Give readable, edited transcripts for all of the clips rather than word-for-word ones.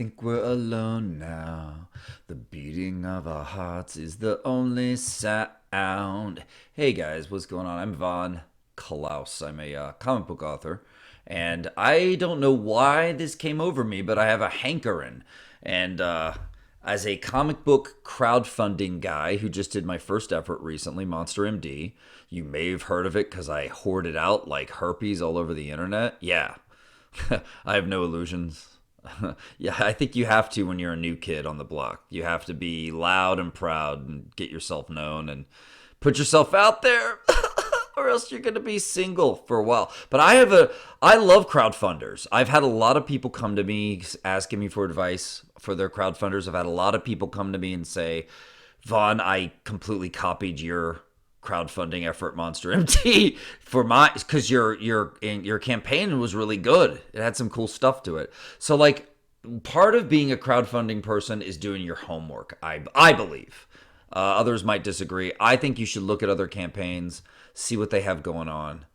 think we're alone now. The beating of our hearts is the only sound. Hey guys, what's going on? I'm Von Klaus. I'm a comic book author. And I don't know why this came over me, but I have a hankering. And as a comic book crowdfunding guy who just did my first effort recently, Monster MD, you may have heard of it because I hoard it out like herpes all over the internet. Yeah, I have no illusions. Yeah, I think you have to when you're a new kid on the block. You have to be loud and proud and get yourself known and put yourself out there. Or else you're going to be single for a while. But I love crowdfunders. I've had a lot of people come to me asking me for advice for their crowdfunders. I've had a lot of people come to me and say, Vaughn, I completely copied your crowdfunding effort, Monster MT, for my, because your campaign was really good. It had some cool stuff to it. So like, part of being a crowdfunding person is doing your homework. I believe. Others might disagree. I think you should look at other campaigns, see what they have going on.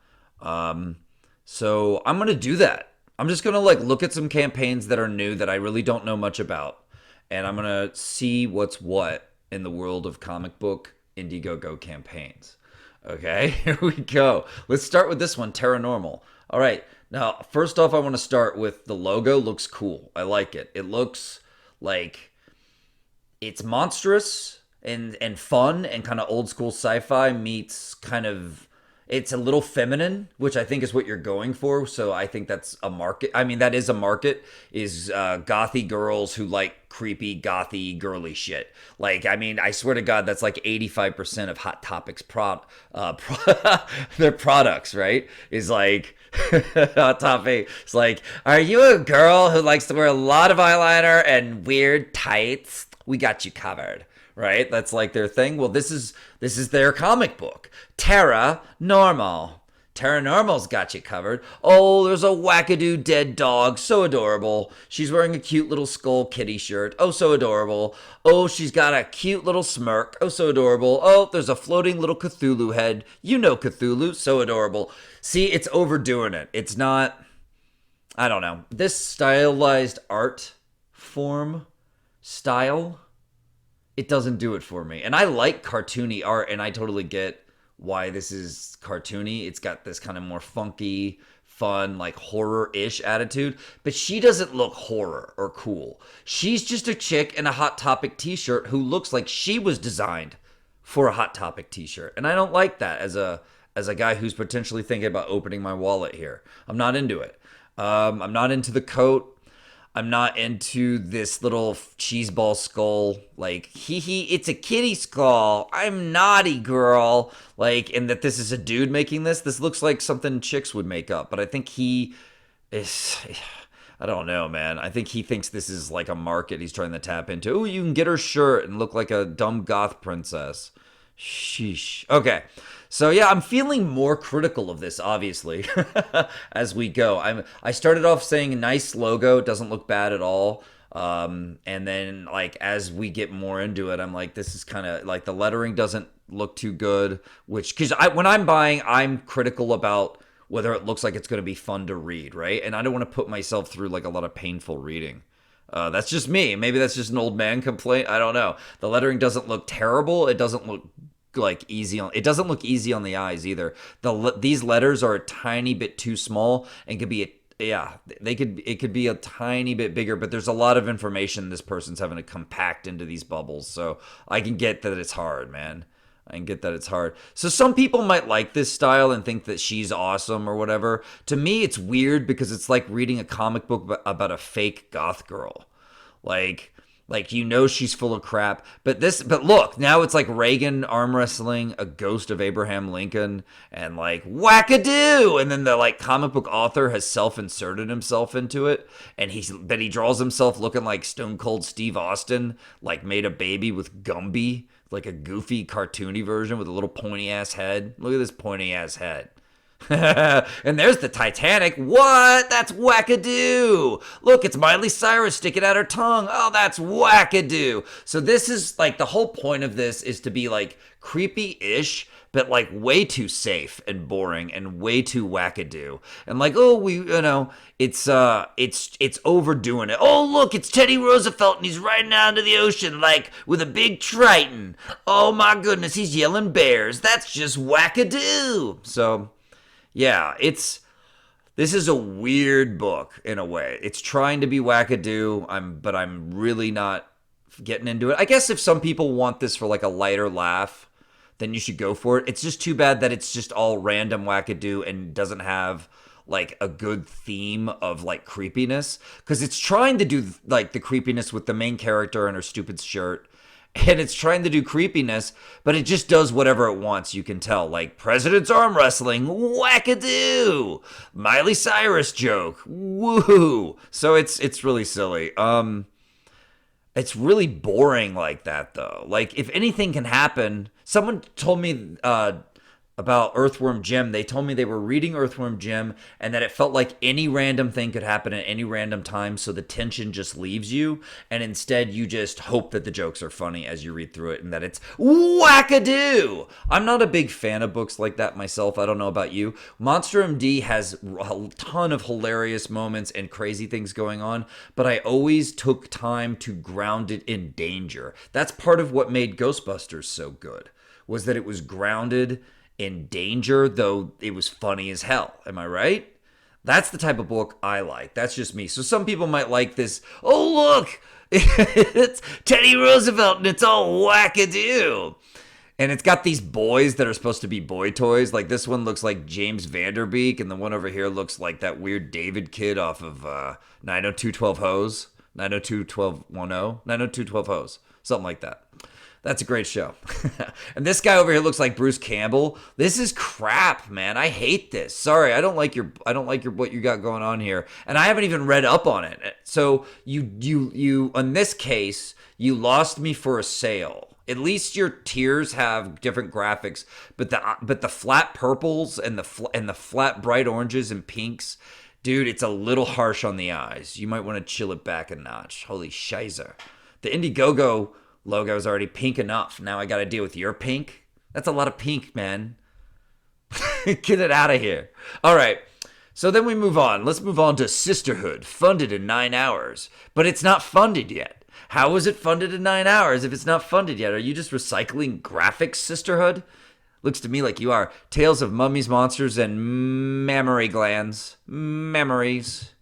So I'm gonna do that. I'm just gonna like look at some campaigns that are new that I really don't know much about, and I'm gonna see what's what in the world of comic book Indiegogo campaigns. Okay, here we go. Let's start with this one, Terranormal. All right, now first off, I want to start with the logo. Looks cool. I like it. It looks like it's monstrous and fun and kind of old school sci-fi meets kind of, it's a little feminine, which I think is what you're going for. So I think that's a market. I mean, that is a market, is gothy girls who like creepy, gothy, girly shit. Like, I mean, I swear to God, that's like 85% of Hot Topics their products, right? Is like, Hot Topic. It's like, are you a girl who likes to wear a lot of eyeliner and weird tights? We got you covered. Right? That's like their thing. Well, this is their comic book. Terra Normal. Terra Normal's got you covered. Oh, there's a wackadoo dead dog. So adorable. She's wearing a cute little skull kitty shirt. Oh, so adorable. Oh, she's got a cute little smirk. Oh, so adorable. Oh, there's a floating little Cthulhu head. You know Cthulhu. So adorable. See, it's overdoing it. It's not, I don't know. This stylized art form style, it doesn't do it for me. And I like cartoony art, and I totally get why this is cartoony. It's got this kind of more funky, fun, like horror-ish attitude. But she doesn't look horror or cool. She's just a chick in a Hot Topic t-shirt who looks like she was designed for a Hot Topic t-shirt. And I don't like that as a guy who's potentially thinking about opening my wallet here. I'm not into it. I'm not into the coat. I'm not into this little cheeseball skull, like, it's a kitty skull. I'm naughty, girl. Like, and that this is a dude making this. This looks like something chicks would make up. But I think he is, I don't know, man. I think he thinks this is like a market he's trying to tap into. Oh, you can get her shirt and look like a dumb goth princess. Sheesh. Okay. So yeah, I'm feeling more critical of this, obviously, as we go. I started off saying nice logo, doesn't look bad at all. And then like as we get more into it, I'm like, this is kind of like the lettering doesn't look too good. Which, because when I'm buying, I'm critical about whether it looks like it's going to be fun to read, right? And I don't want to put myself through like a lot of painful reading. That's just me. Maybe that's just an old man complaint. I don't know. The lettering doesn't look terrible. It doesn't look like easy on, it doesn't look easy on the eyes either. These letters are a tiny bit too small and could be it could be a tiny bit bigger, but there's a lot of information this person's having to compact into these bubbles. So I can get that it's hard, man. I can get that it's hard. So some people might like this style and think that she's awesome or whatever. To me, it's weird because it's like reading a comic book about a fake goth girl. Like, you know, she's full of crap. But look, now it's like Reagan arm wrestling a ghost of Abraham Lincoln and like wackadoo. And then the like comic book author has self-inserted himself into it. And he draws himself looking like Stone Cold Steve Austin, like made a baby with Gumby, like a goofy cartoony version with a little pointy ass head. Look at this pointy ass head. And there's the Titanic. What? That's wackadoo. Look, it's Miley Cyrus sticking out her tongue. Oh, that's wackadoo. So this is like the whole point of this is to be like creepy-ish, but like way too safe and boring and way too wackadoo. And like, oh, it's overdoing it. Oh, look, it's Teddy Roosevelt and he's riding out into the ocean like with a big Triton. Oh my goodness, he's yelling bears. That's just wackadoo. So, yeah, this is a weird book in a way. It's trying to be wackadoo, but I'm really not getting into it. I guess if some people want this for like a lighter laugh, then you should go for it. It's just too bad that it's just all random wackadoo and doesn't have like a good theme of like creepiness, because it's trying to do like the creepiness with the main character and her stupid shirt, and it's trying to do creepiness, but it just does whatever it wants. You can tell, like president's arm wrestling, wackadoo, Miley Cyrus joke, woohoo. So it's really silly. It's really boring like that, though. Like, if anything can happen, someone told me about Earthworm Jim. They told me they were reading Earthworm Jim and that it felt like any random thing could happen at any random time, so the tension just leaves you, and instead you just hope that the jokes are funny as you read through it and that it's wackadoo. I'm not a big fan of books like that myself. I don't know about you. Monster MD has a ton of hilarious moments and crazy things going on, but I always took time to ground it in danger. That's part of what made Ghostbusters so good, was that it was grounded in danger, though it was funny as hell. Am I right? That's the type of book I like. That's just me. So some people might like this. Oh, look, it's Teddy Roosevelt and it's all wackadoo. And it's got these boys that are supposed to be boy toys. Like this one looks like James Vanderbeek, and the one over here looks like that weird David kid off of 90212 Hose, 9021210, 90212 Hose, something like that. That's a great show. And this guy over here looks like Bruce Campbell. This is crap, man. I hate this. Sorry, I don't like your what you got going on here. And I haven't even read up on it. So you in this case, you lost me for a sale. At least your tiers have different graphics, but the flat purples and the flat bright oranges and pinks, dude, it's a little harsh on the eyes. You might want to chill it back a notch. Holy shizer. The Indiegogo logo is already pink enough. Now I got to deal with your pink. That's a lot of pink, man. Get it out of here. All right. So then we move on. Let's move on to Sisterhood, funded in 9 hours. But it's not funded yet. How is it funded in 9 hours if it's not funded yet? Are you just recycling graphics, Sisterhood? Looks to me like you are. Tales of mummies, monsters, and mammary glands. Memories.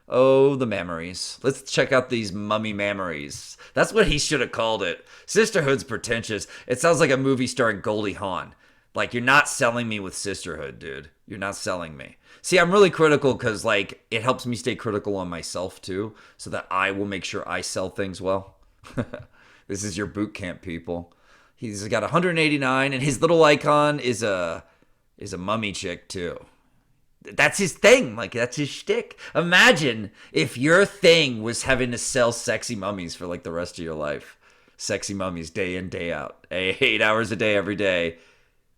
Oh, the memories. Let's check out these mummy memories. That's what he should have called it. Sisterhood's pretentious. It sounds like a movie starring Goldie Hawn. Like, you're not selling me with Sisterhood, dude. You're not selling me. See, I'm really critical because, like, it helps me stay critical on myself, too, so that I will make sure I sell things well. This is your boot camp, people. He's got 189, and his little icon is a mummy chick, too. That's his thing. Like, that's his shtick. Imagine if your thing was having to sell sexy mummies for, like, the rest of your life. Sexy mummies day in, day out. 8 hours a day, every day.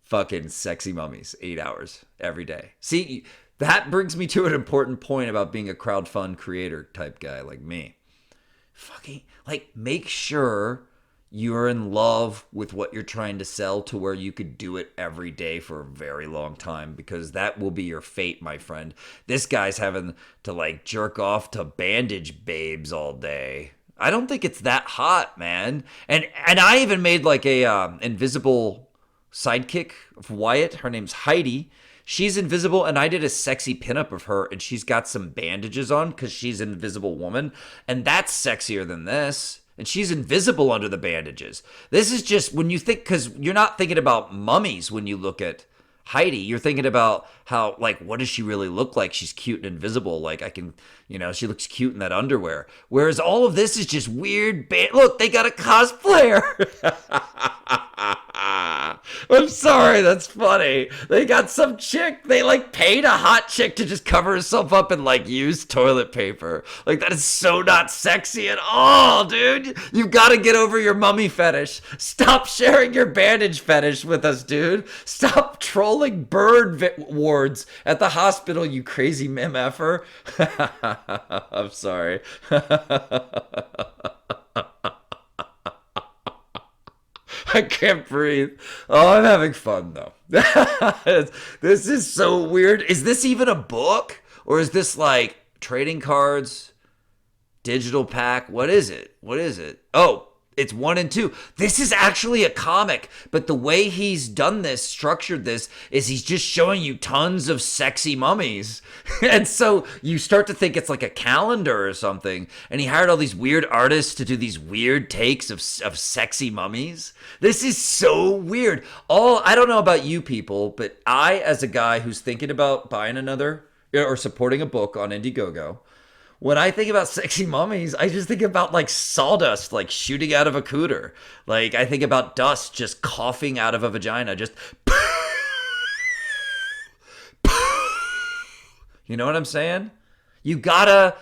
Fucking sexy mummies. 8 hours every day. See, that brings me to an important point about being a crowdfund creator type guy like me. Fucking, like, make sure you're in love with what you're trying to sell to where you could do it every day for a very long time, because that will be your fate, my friend. This guy's having to, like, jerk off to bandage babes all day. I don't think it's that hot, man. And I even made, like, a invisible sidekick of Wyatt. Her name's Heidi. She's invisible, and I did a sexy pinup of her, and she's got some bandages on because she's an invisible woman, and that's sexier than this. And she's invisible under the bandages. This is just, when you think, because you're not thinking about mummies when you look at Heidi. You're thinking about how, like, what does she really look like? She's cute and invisible. Like, I can, she looks cute in that underwear. Whereas all of this is just weird. Look, they got a cosplayer. I'm sorry, that's funny. They got some chick. They, like, paid a hot chick to just cover herself up in, like, used toilet paper. Like, that is so not sexy at all, dude. You've got to get over your mummy fetish. Stop sharing your bandage fetish with us, dude. Stop trolling bird wards at the hospital, you crazy MFer. I'm sorry. I can't breathe. Oh, I'm having fun though. This is so weird. Is this even a book? Or is this like trading cards, digital pack? What is it? What is it? Oh, it's 1 and 2. This is actually a comic, but the way he's done this, structured this, is he's just showing you tons of sexy mummies. And so you start to think it's like a calendar or something. And he hired all these weird artists to do these weird takes of sexy mummies. This is so weird. I don't know about you people, but I, as a guy who's thinking about buying another or supporting a book on Indiegogo, when I think about sexy mummies, I just think about like sawdust, like shooting out of a cooter. Like I think about dust just coughing out of a vagina. Just, you know what I'm saying? You gotta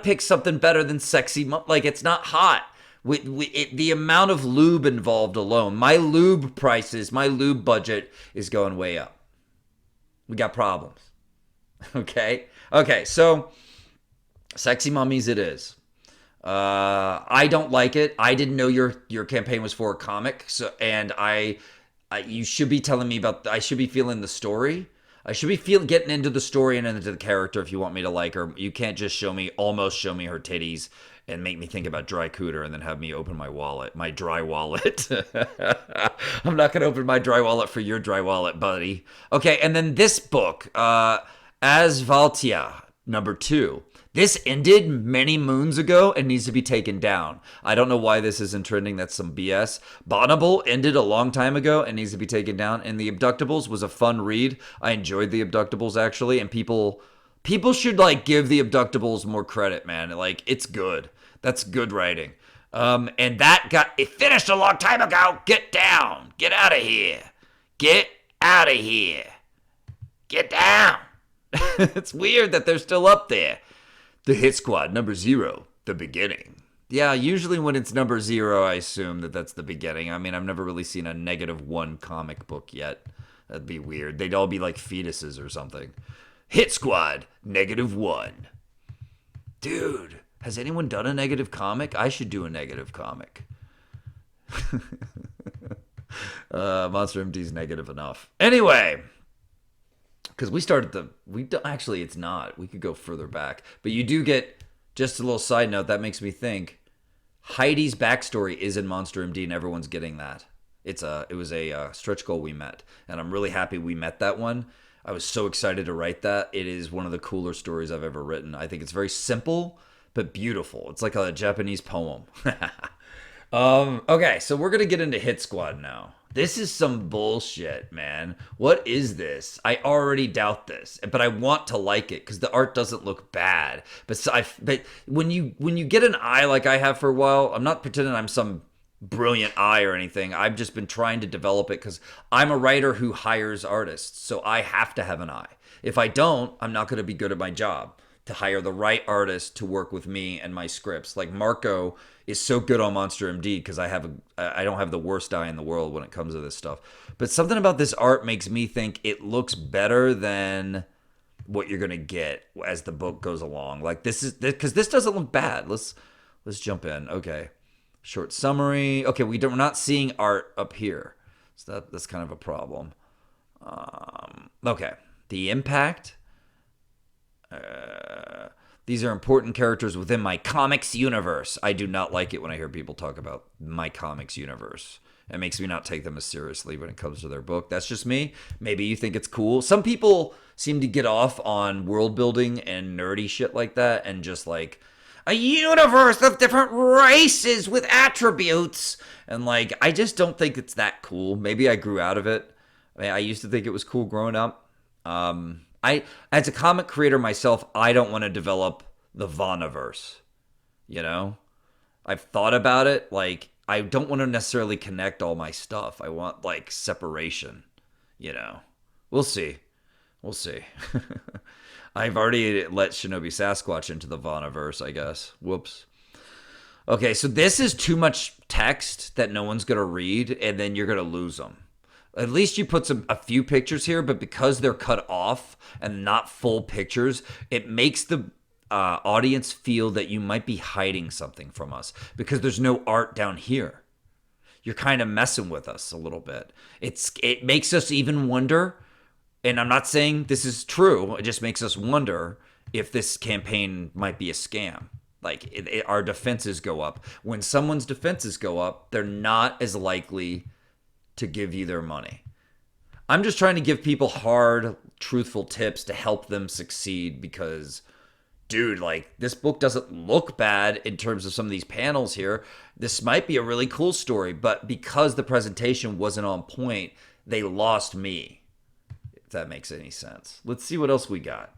pick something better than sexy. Like it's not hot. The amount of lube involved alone. My lube prices, my lube budget is going way up. We got problems. Okay. So. Sexy mummies it is. I don't like it. I didn't know your campaign was for a comic. You should be telling me about, I should be feeling the story. I should be getting into the story and into the character if you want me to like her. You can't just almost show me her titties and make me think about dry cooter and then have me open my wallet, my dry wallet. I'm not going to open my dry wallet for your dry wallet, buddy. Okay, and then this book, Asvaltia, number 2. This ended many moons ago and needs to be taken down. I don't know why this isn't trending. That's some BS. Bonnable ended a long time ago and needs to be taken down. And The Abductables was a fun read. I enjoyed The Abductables, actually. And people should, like, give The Abductables more credit, man. Like, it's good. That's good writing. And it finished a long time ago. Get down. Get out of here. Get out of here. Get down. It's weird that they're still up there. The Hit Squad, number 0, the beginning. Yeah, usually when it's number 0, I assume that's the beginning. I mean, I've never really seen a -1 comic book yet. That'd be weird. They'd all be like fetuses or something. Hit Squad, -1. Dude, has anyone done a negative comic? I should do a negative comic. Monster MD's negative enough. Anyway. Because actually it's not. We could go further back. But you do get, just a little side note, that makes me think, Heidi's backstory is in Monster MD and everyone's getting that. It was a stretch goal we met. And I'm really happy we met that one. I was so excited to write that. It is one of the cooler stories I've ever written. I think it's very simple, but beautiful. It's like a Japanese poem. Okay, so we're going to get into Hit Squad now. This is some bullshit, man. What is this? I already doubt this, but I want to like it because the art doesn't look bad. But when you get an eye like I have for a while, I'm not pretending I'm some brilliant eye or anything. I've just been trying to develop it because I'm a writer who hires artists, so I have to have an eye. If I don't, I'm not going to be good at my job. To hire the right artist to work with me and my scripts. Like Marco is so good on Monster MD because I don't have the worst eye in the world when it comes to this stuff. But something about this art makes me think it looks better than what you're gonna get as the book goes along. Like this because this doesn't look bad. Let's jump in. Okay, short summary. Okay, we're not seeing art up here, so that's kind of a problem. Okay, the impact. These are important characters within my comics universe. I do not like it when I hear people talk about my comics universe. It makes me not take them as seriously when it comes to their book. That's just me. Maybe you think it's cool. Some people seem to get off on world building and nerdy shit like that and just like a universe of different races with attributes. And like, I just don't think it's that cool. Maybe I grew out of it. I used to think it was cool growing up. As a comic creator myself, I don't want to develop the Voniverse. You know? I've thought about it. Like, I don't want to necessarily connect all my stuff. I want, like, separation. You know? We'll see. We'll see. I've already let Shinobi Sasquatch into the Voniverse, I guess. Whoops. Okay, so this is too much text that no one's going to read, and then you're going to lose them. At least you put a few pictures here, but because they're cut off and not full pictures, it makes the audience feel that you might be hiding something from us because there's no art down here. you're kind of messing with us a little bit. It makes us even wonder, and I'm not saying this is true, it just makes us wonder if this campaign might be a scam. Like our defenses go up. When someone's defenses go up, they're not as likely to give you their money. I'm just trying to give people hard, truthful tips to help them succeed because, dude, like this book doesn't look bad in terms of some of these panels here. This might be a really cool story, but because the presentation wasn't on point, they lost me. If that makes any sense. Let's see what else we got.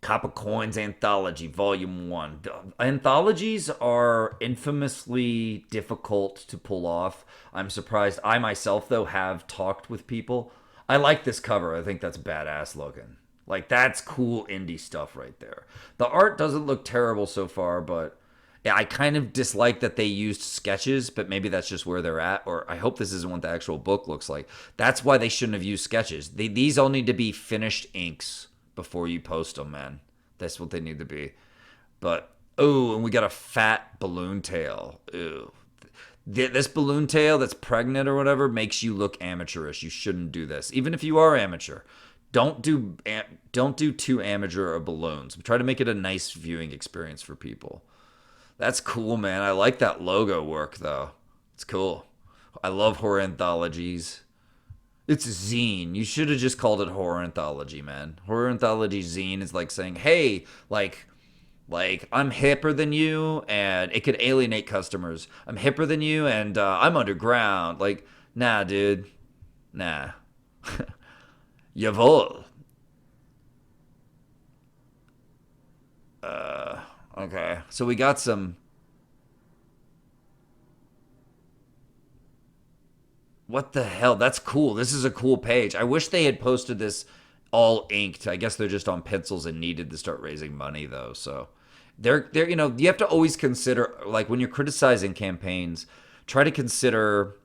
Copper Coins Anthology, Volume 1. Anthologies are infamously difficult to pull off. I'm surprised. I myself, though, have talked with people. I like this cover. I think that's badass looking. Like, that's cool indie stuff right there. The art doesn't look terrible so far, but yeah, I kind of dislike that they used sketches, but maybe that's just where they're at, or I hope this isn't what the actual book looks like. That's why they shouldn't have used sketches. These all need to be finished inks before you post them, man. That's what they need to be. But, oh, and we got a fat balloon tail. Ew. This balloon tail that's pregnant or whatever makes you look amateurish. You shouldn't do this. Even if you are amateur, don't do too amateur of balloons. Try to make it a nice viewing experience for people. That's cool, man. I like that logo work, though. It's cool. I love horror anthologies. It's a zine. You should have just called it horror anthology, man. Horror anthology zine is like saying, hey, like I'm hipper than you, and it could alienate customers. I'm hipper than you, and I'm underground. Like, nah, dude. Nah. Jawohl. Okay. So we got some... What the hell? That's cool. This is a cool page. I wish they had posted this all inked. I guess they're just on pencils and needed to start raising money though. So they're you know, you have to always consider, like when you're criticizing campaigns, try to consider,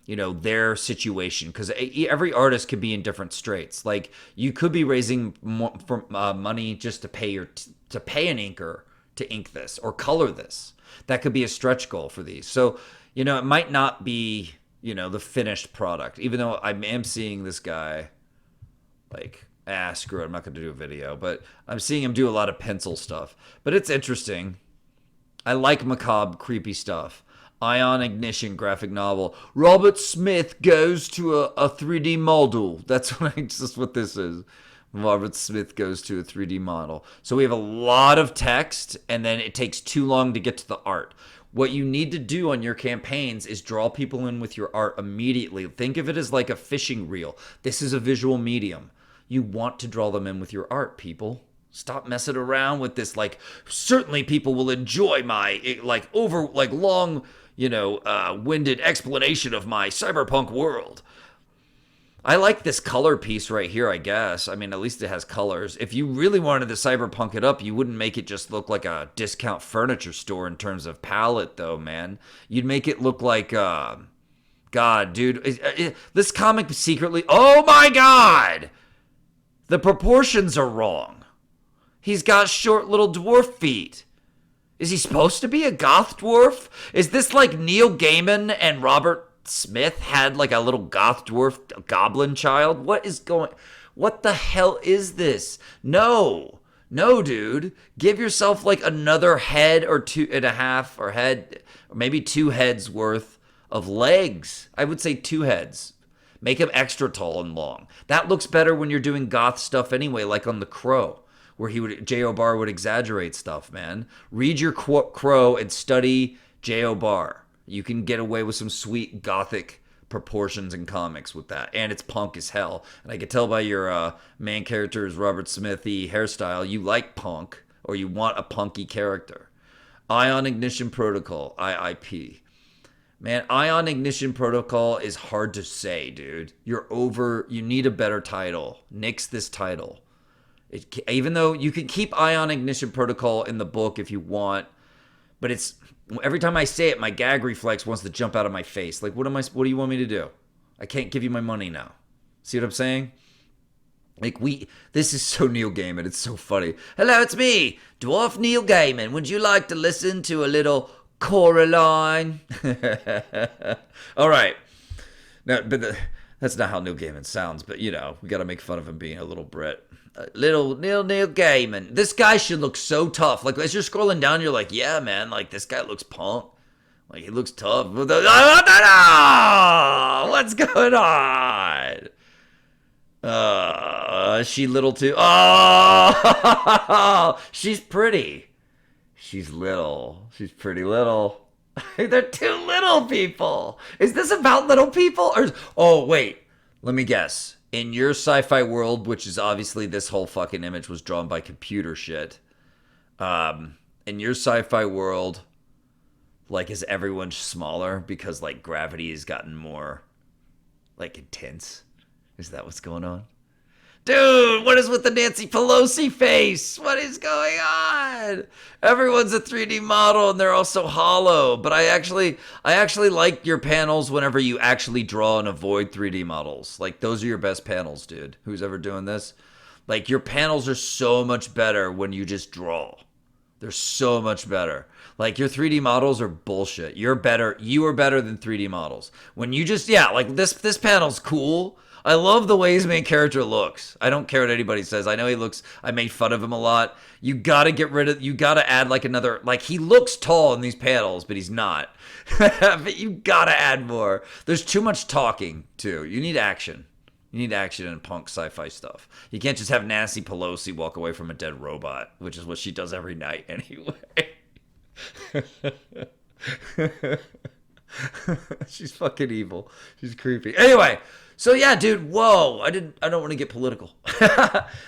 you know, their situation, because every artist could be in different straits. Like you could be raising money just to pay to pay an inker to ink this or color this. That could be a stretch goal for these. So, you know, it might not be, you know, the finished product, even though I am seeing this guy like, screw it, I'm not going to do a video, but I'm seeing him do a lot of pencil stuff. But it's interesting. I like macabre, creepy stuff. Ion Ignition graphic novel. Robert Smith goes to a 3D model. That's just what this is. Robert Smith goes to a 3D model. So we have a lot of text, and then it takes too long to get to the art. What you need to do on your campaigns is draw people in with your art immediately. Think of it as like a fishing reel. This is a visual medium. You want to draw them in with your art, people. Stop messing around with this, like, certainly people will enjoy my, like, long, you know, winded explanation of my cyberpunk world. I like this color piece right here, I guess. I mean, at least it has colors. If you really wanted to cyberpunk it up, you wouldn't make it just look like a discount furniture store in terms of palette, though, man. You'd make it look like, God, dude. This comic secretly... Oh, my God! The proportions are wrong. He's got short little dwarf feet. Is he supposed to be a goth dwarf? Is this like Neil Gaiman and Robert Smith had like a little goth dwarf goblin child? What the hell is this? No, dude. Give yourself like another head or 2.5 or head, or maybe 2 heads worth of legs. I would say 2 heads. Make him extra tall and long. That looks better when you're doing goth stuff anyway, like on The Crow, where J.O. Barr would exaggerate stuff, man. Read your Crow and study J.O. Barr. You can get away with some sweet gothic proportions in comics with that. And it's punk as hell. And I can tell by your main character's Robert Smithy hairstyle, you like punk, or you want a punky character. Ion Ignition Protocol, IIP. Man, Ion Ignition Protocol is hard to say, dude. You need a better title. Nix this title. Even though you can keep Ion Ignition Protocol in the book if you want, but it's... Every time I say it, my gag reflex wants to jump out of my face. Like, what do you want me to do? I can't give you my money now. See what I'm saying? Like, this is so Neil Gaiman. It's so funny. Hello, it's me, Dwarf Neil Gaiman. Would you like to listen to a little Coraline. All right. Now, that's not how Neil Gaiman sounds, but you know, we got to make fun of him being a little Brit. Little Neil Gaiman. This guy should look so tough. Like, as you're scrolling down, you're like, yeah, man, like, this guy looks punk. Like, he looks tough. What's going on? She little too. Oh, she's pretty. She's little. She's pretty little. They're two little people. Is this about little people? Or oh, wait. Let me guess. In your sci-fi world, which is obviously this whole fucking image was drawn by computer shit. In your sci-fi world, like, is everyone smaller because, like, gravity has gotten more, like, intense? Is that what's going on? Dude, what is with the Nancy Pelosi face? What is going on? Everyone's a 3D model and they're all so hollow. But I actually like your panels whenever you actually draw and avoid 3D models. Like, those are your best panels, dude. Who's ever doing this? Like, your panels are so much better when you just draw. They're so much better. Like, your 3D models are bullshit. You're better. You are better than 3D models. When you just, yeah, like, this panel's cool. I love the way his main character looks. I don't care what anybody says. I know he looks, I made fun of him a lot. You gotta you gotta add like another, like, he looks tall in these panels, but he's not. But you gotta add more. There's too much talking, too. You need action. You need action in punk sci-fi stuff. You can't just have Nancy Pelosi walk away from a dead robot, which is what she does every night anyway. She's fucking evil. She's creepy. Anyway, so yeah, dude, whoa. I don't want to get political.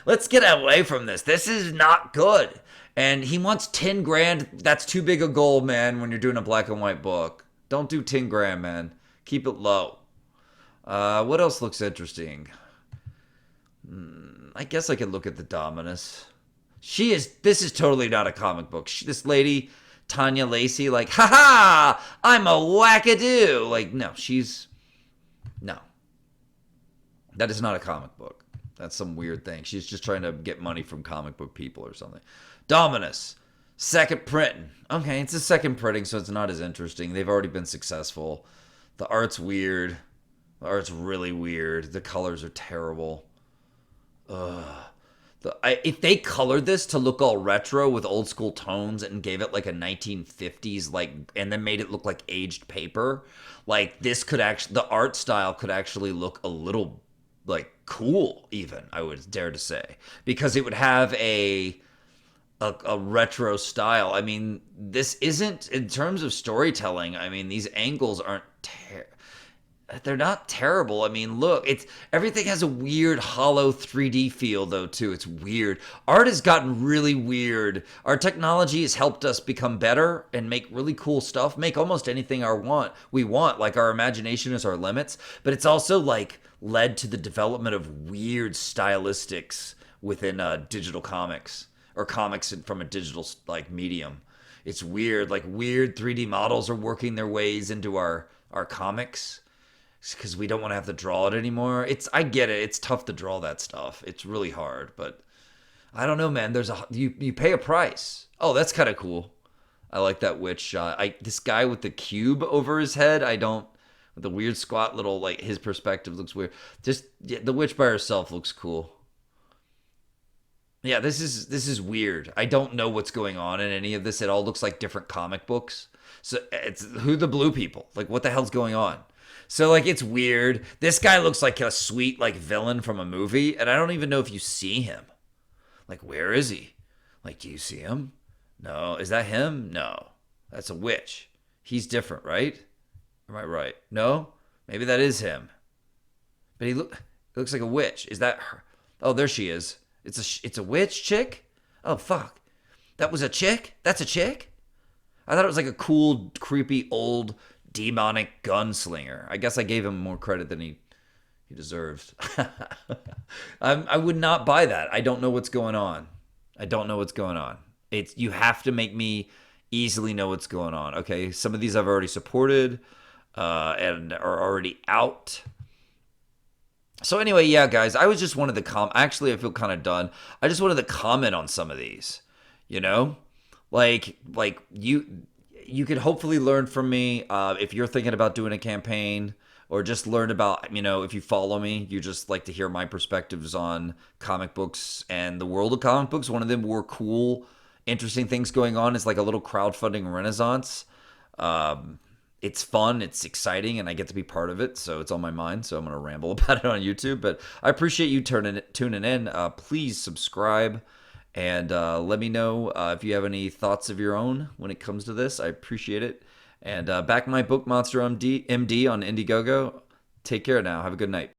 Let's get away from this. This is not good. And he wants 10 grand. That's too big a goal, man, when you're doing a black and white book. Don't do 10 grand, man. Keep it low. What else looks interesting? I guess I could look at the Dominus. This is totally not a comic book. This lady, Tanya Lacey, like, haha, I'm a wackadoo. Like, no, no. That is not a comic book. That's some weird thing. She's just trying to get money from comic book people or something. Dominus, second printing. Okay, it's a second printing, so it's not as interesting. They've already been successful. The art's weird. The art's really weird. The colors are terrible. If they colored this to look all retro with old school tones and gave it like a 1950s, like, and then made it look like aged paper, like, this could actually, the art style could actually look a little, like, cool even, I would dare to say, because it would have a retro style. I mean, this isn't, in terms of storytelling, I mean, these angles aren't they're not terrible. I mean, look, everything has a weird hollow 3D feel though too. It's weird. Art has gotten really weird. Our technology has helped us become better and make really cool stuff, make almost anything we want. Like, our imagination is our limits, but it's also like led to the development of weird stylistics within digital comics, or comics from a digital, like, medium. It's weird. Like, weird 3D models are working their ways into our comics, because we don't want to have to draw it anymore. I get it. It's tough to draw that stuff. It's really hard, but I don't know, man. You pay a price. Oh, that's kind of cool. I like that witch shot. This guy with the cube over his head, with the weird squat little, like, his perspective looks weird. Just, yeah, the witch by herself looks cool. Yeah, this is weird. I don't know what's going on in any of this. It all looks like different comic books. So it's who the blue people? Like, what the hell's going on? So, like, it's weird. This guy looks like a sweet, like, villain from a movie, and I don't even know if you see him. Like, where is he? Like, do you see him? No. Is that him? No. That's a witch. He's different, right? Am I right? No? Maybe that is him. But he looks like a witch. Is that her? Oh, there she is. It's a witch chick? Oh, fuck. That was a chick? That's a chick? I thought it was like a cool, creepy, old, demonic gunslinger. I guess I gave him more credit than he deserved. I would not buy that. I don't know what's going on. You have to make me easily know what's going on. Okay, some of these I've already supported and are already out. So anyway, yeah, guys, I was just wanted to actually, I feel kind of done. I just wanted to comment on some of these, you know? Like you could hopefully learn from me if you're thinking about doing a campaign, or just learn about, if you follow me, you just like to hear my perspectives on comic books and the world of comic books. One of the more cool, interesting things going on is like a little crowdfunding renaissance. Um, it's fun, it's exciting, and I get to be part of it, so it's on my mind. So I'm gonna ramble about it on YouTube, but I appreciate you tuning in. Please subscribe, and let me know if you have any thoughts of your own when it comes to this. I appreciate it. And back my book, Monster MD on Indiegogo. Take care now. Have a good night.